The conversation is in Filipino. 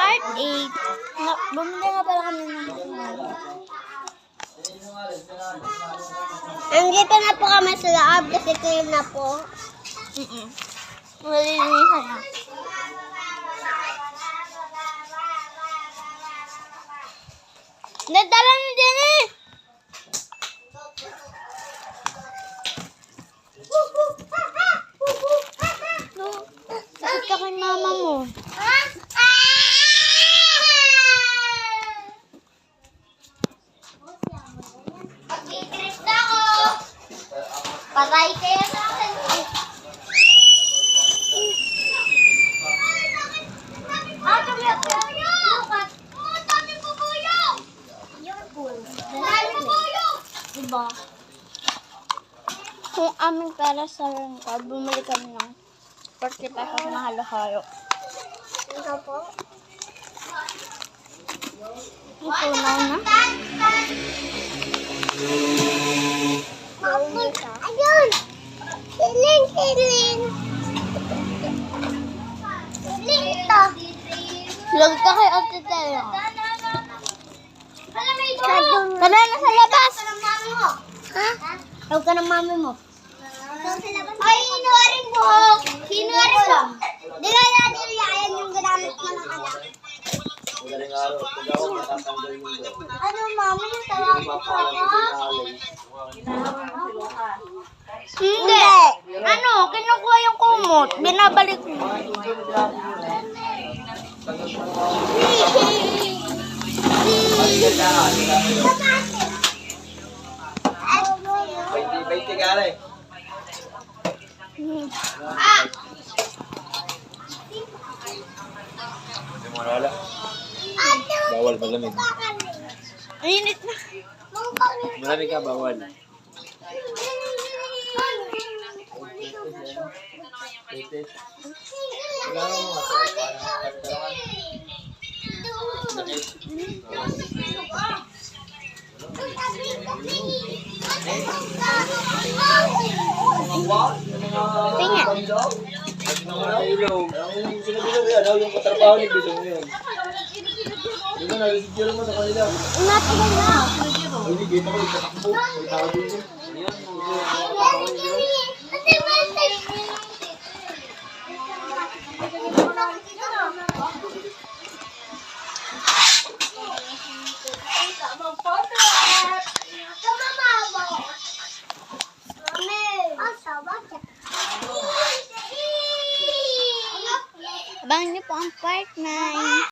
Part 8. Bumili nga pala kami ng Andito na po kami sa loob kasi clean na po. Malilinisan na. Nadala na din eh! Sakit ka kay mama mo. Pag-i-trip na ako. Patay kayo sa akin. Dami po buyo! Dami po buyo! Dami po buyo! Diba? Kung aming pera sa renta, bumili kami ng 40 pesos na halo-halo. Ito po. Tunaw na. Ayun! Hiling, hiling! Hiling ito! Log ka kay Ate Teo. Tara na sa labas! Ha? Tawag ka ng mami mo. Ay, hinuwarin po! Hinuwarin po! Di nga natin yan yung ginamit mo ng anak. Ano, mami? Tawag mo po ako? Hindi. Ano, kinukuha yung kumot. Binabalik mo. Bawal malamig. Init na. Malamig ka, bawal. Tingnan. Yung katrabaho ni Bisong yun. Di ba, nag-sigil mo sa kanila? Natagal na. Hindi, kita ko, itatakbo. May tao dito. Kasi